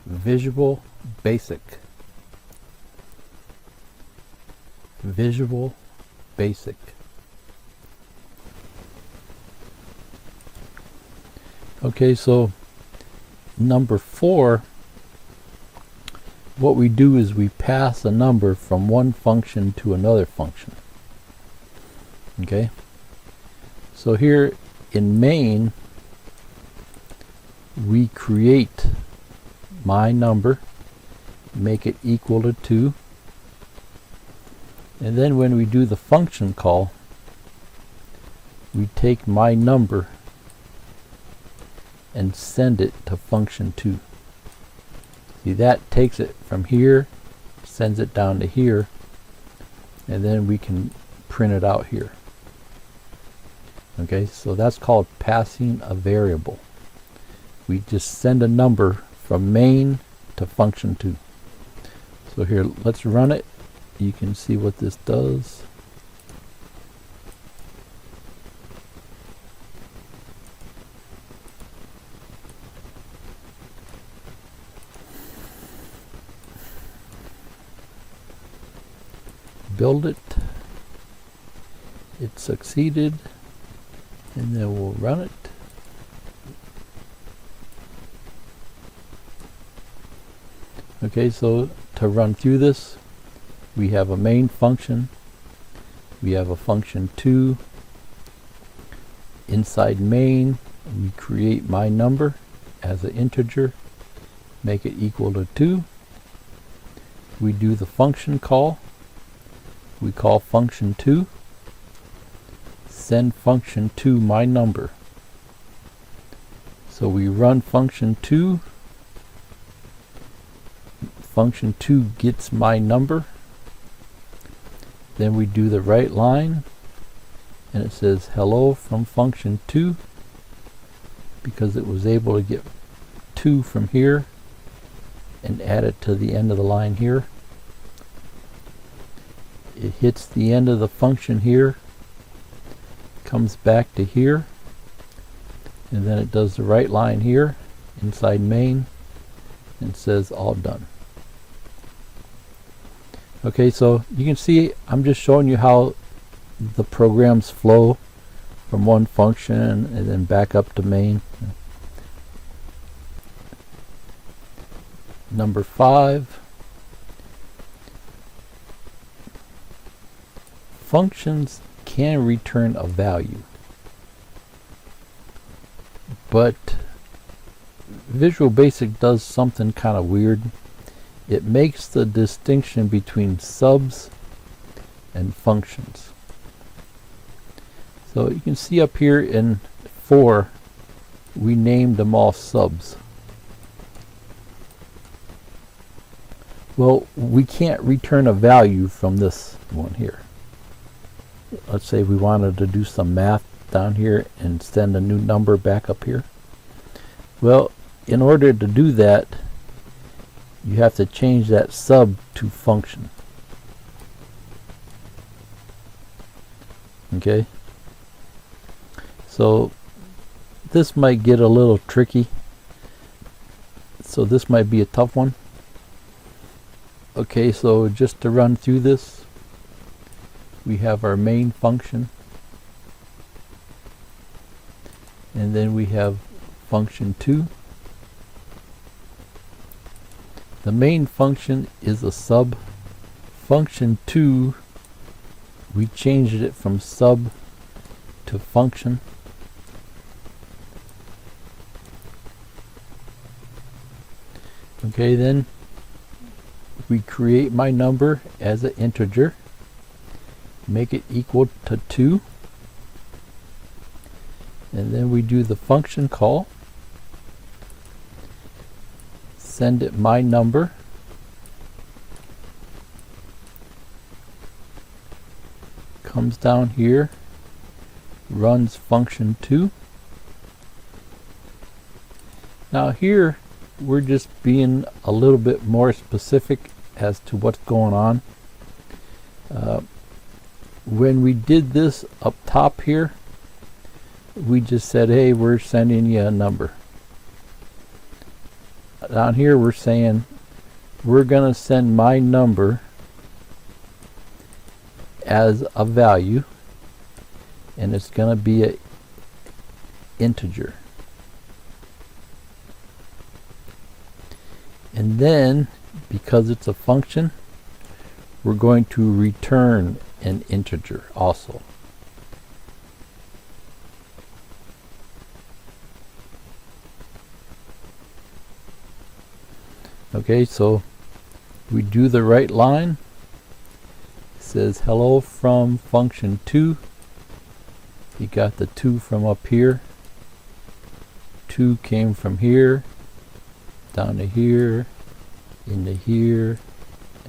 Visual Basic. Visual Basic. Okay, so number 4, what we do is we pass a number from one function to another function. Okay, so here in main we create my number, make it equal to 2, and then when we do the function call, we take my number and send it to function 2. See, that takes it from here, sends it down to here, and then we can print it out here. Okay, so that's called passing a variable. We just send a number from main to function 2. So here, let's run it. You can see what this does. Build it. It succeeded, and then we'll run it. Okay, so to run through this, we have a main function, we have a function 2. Inside main, we create my number as an integer, make it equal to 2. We do the function call. We call function 2, send function 2 my number. So we run function 2, function 2 gets my number, then we do the right line, and it says hello from function 2, because it was able to get 2 from here and add it to the end of the line here. It hits the end of the function here, comes back to here, and then it does the right line here inside main and says all done. Okay, so you can see I'm just showing you how the programs flow from one function and then back up to main. Number 5, functions can return a value, but Visual Basic does something kind of weird. It makes the distinction between subs and functions. So you can see up here in 4, we named them all subs. Well, we can't return a value from this one here. Let's say we wanted to do some math down here and send a new number back up here. Well, in order to do that, you have to change that sub to function. Okay, so this might get a little tricky, so this might be a tough one. Okay, so just to run through this, we have our main function, and then we have function 2. The main function is a sub. Function 2, we changed it from sub to function. Okay, then we create my number as an integer, make it equal to 2, and then we do the function call, send it my number, comes down here, runs function 2. Now here we're just being a little bit more specific as to what's going on. When we did this up top here, we just said, hey, we're sending you a number. down here we're saying we're going to send my number as a value, and it's going to be an integer. And then, because it's a function, we're going to return an integer also. Okay, so we do the right line. It says hello from function 2. You got the 2 from up here. 2 came from here, down to here, into here,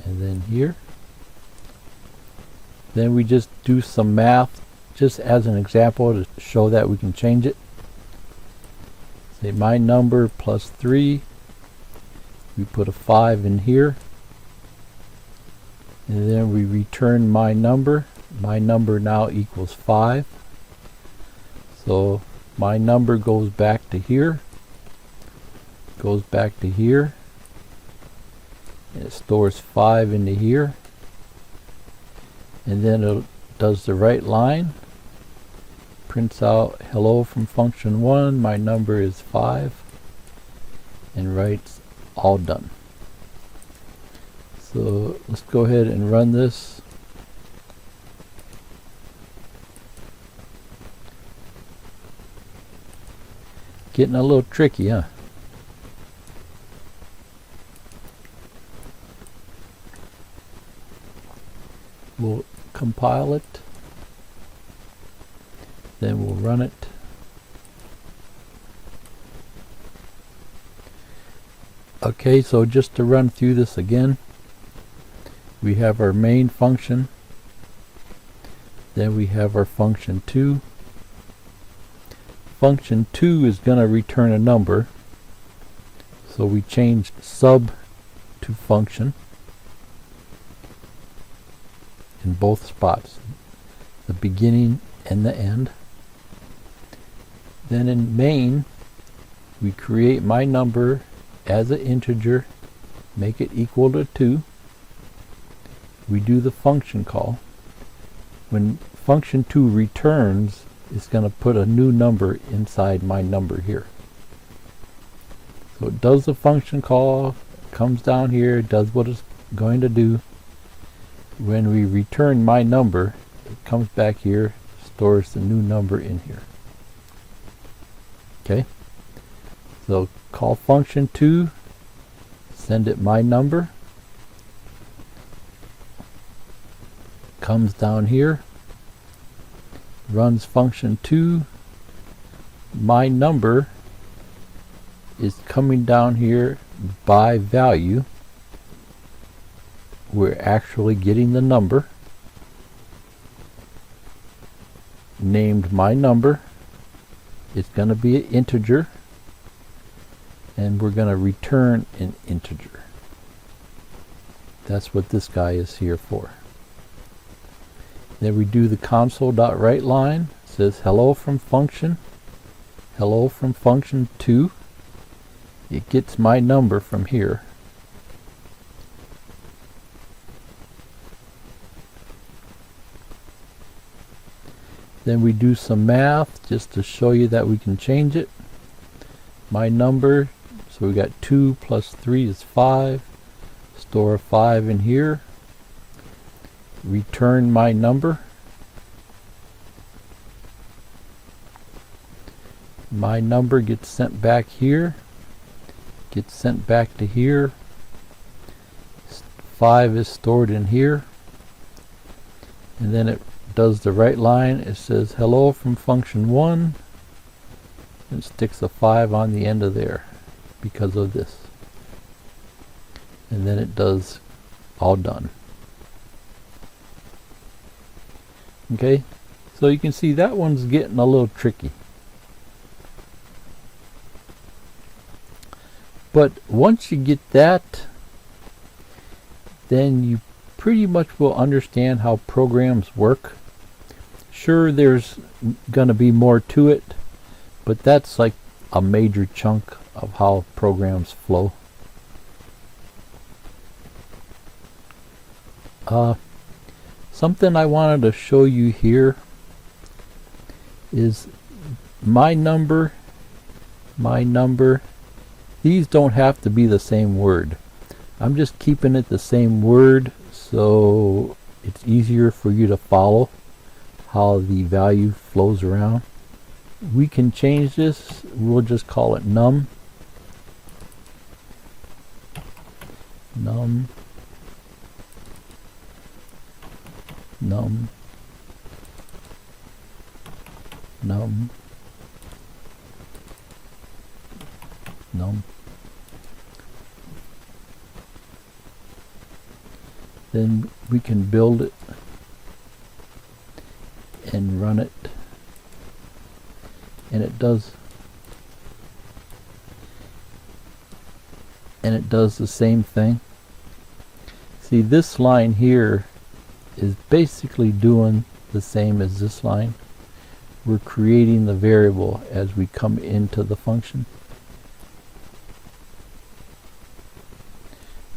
and then here. Then we just do some math, just as an example to show that we can change it. Say my number plus 3. We put a 5 in here, and then we return my number. My number now equals 5. So my number goes back to here, goes back to here, and it stores 5 into here, and then it does the right line, prints out hello from function 1, my number is 5, and writes all done. So let's go ahead and run this. Getting a little tricky, huh? We'll compile it, then we'll run it. Okay, so just to run through this again, we have our main function, then we have our function 2. Function 2 is going to return a number, so we changed sub to function in both spots, the beginning and the end. Then in main, we create my number as an integer, make it equal to 2. We do the function call. When function 2 returns, it's going to put a new number inside my number here. So it does the function call, comes down here, does what it's going to do. When we return my number, it comes back here, stores the new number in here. Okay? So call function 2, send it my number, comes down here, runs function 2, my number is coming down here by value. We're actually getting the number named my number. It's going to be an integer, and we're going to return an integer. That's what this guy is here for. Then we do the console.write line. It says hello from function 2. It gets my number from here. Then we do some math just to show you that we can change it. My number, so we got 2 plus 3 is 5. Store 5 in here. Return my number. My number gets sent back here. Gets sent back to here. 5 is stored in here. And then it does the right line. It says hello from function 1, and sticks a 5 on the end of there because of this, and then it does all done. Okay, so you can see that one's getting a little tricky, but once you get that, then you pretty much will understand how programs work. Sure, there's going to be more to it, but that's like a major chunk of how programs flow. Something I wanted to show you here is my number, these don't have to be the same word. I'm just keeping it the same word so it's easier for you to follow how the value flows around. We can change this. We'll just call it num. Num. Num. Num. Num. Then we can build it and run it, and it does the same thing. See, this line here is basically doing the same as this line. We're creating the variable as we come into the function.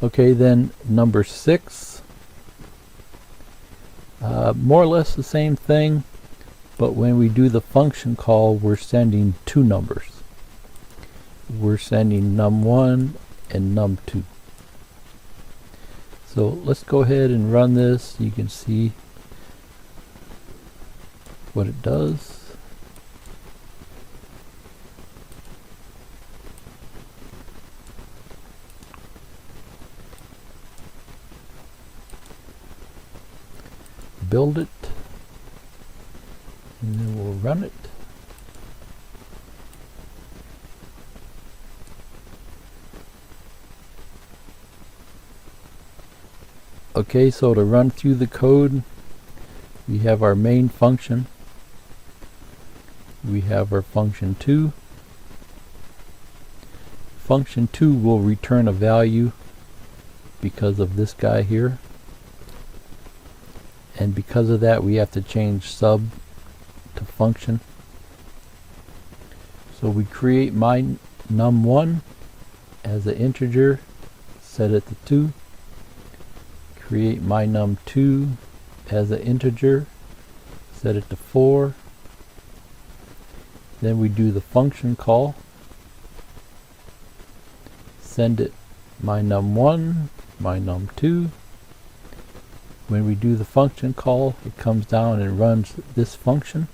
Okay, then number 6. More or less the same thing, but when we do the function call, we're sending two numbers. We're sending num1 and num2. So let's go ahead and run this. You can see what it does. Build it, and then we'll run it. Okay, so to run through the code, we have our main function. We have our function 2. Function 2 will return a value because of this guy here. And because of that, we have to change sub to function. So we create my num1 as an integer, set it to 2. Create my num2 as an integer, set it to 4. Then we do the function call. Send it my num1, my num2. When we do the function call, it comes down and runs this function.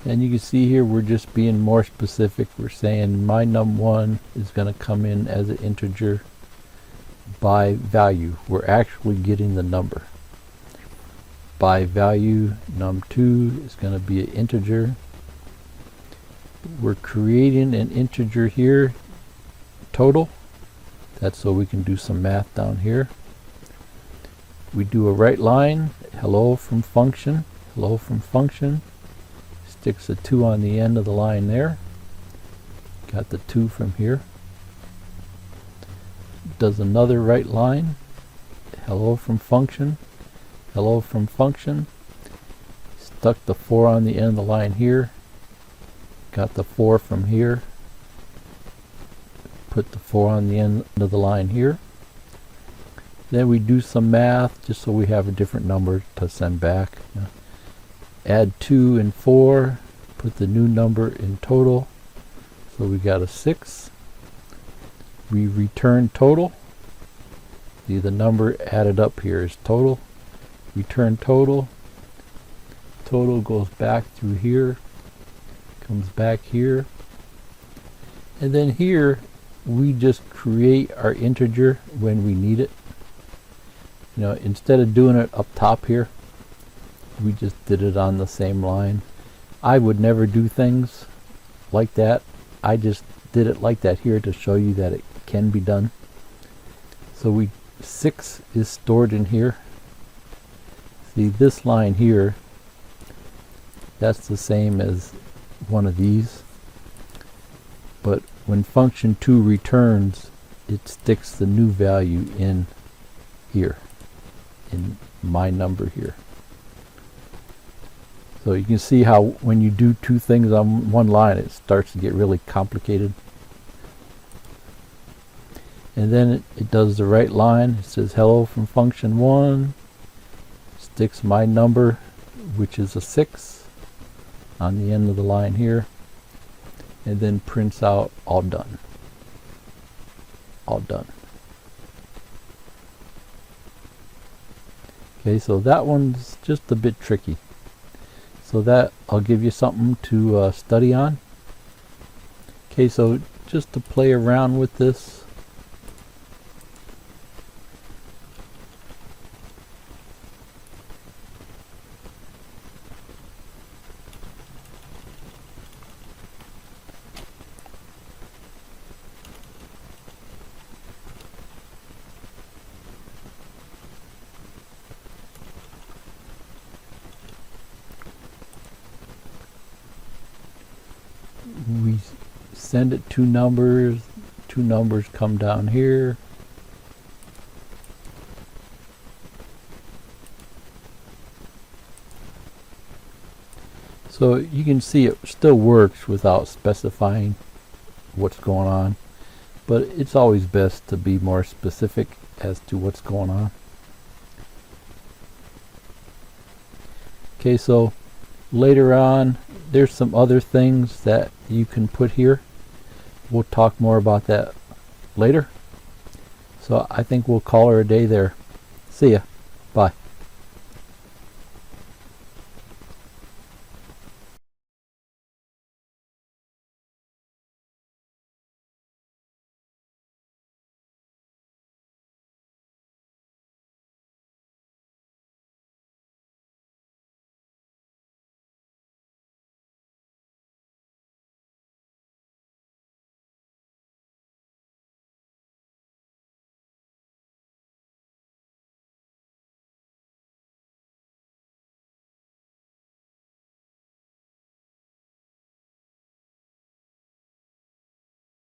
And you can see here we're just being more specific. We're saying my num1 is going to come in as an integer by value. We're actually getting the number. By value, num2 is going to be an integer. We're creating an integer here, total. That's so we can do some math down here. We do a right line, hello from function, sticks a 2 on the end of the line there. Got the 2 from here. Does another right line, hello from function, stuck the 4 on the end of the line here. Got the 4 from here. Put the 4 on the end of the line here. Then we do some math just so we have a different number to send back. Add 2 and 4, put the new number in total. So we got a 6. We return total. See, the number added up here is total. Return total. Total goes back through here, comes back here. And then here we just create our integer when we need it. You know, instead of doing it up top here, we just did it on the same line. I would never do things like that. I just did it like that here to show you that it can be done. So 6 is stored in here. See, this line here, that's the same as one of these. But when function 2 returns, it sticks the new value in here, in my number here. So you can see how when you do two things on one line, it starts to get really complicated. and then it does the right line. It says hello from function 1, sticks my number, which is a 6, on the end of the line here, and then prints out all done. All done. Okay, so that one's just a bit tricky. So that I'll give you something to study on. Okay, so just to play around with this, we send it two numbers come down here, so you can see it still works without specifying what's going on, but it's always best to be more specific as to what's going on. Okay, so later on there's some other things that you can put here. We'll talk more about that later. So I think we'll call her a day there. See ya.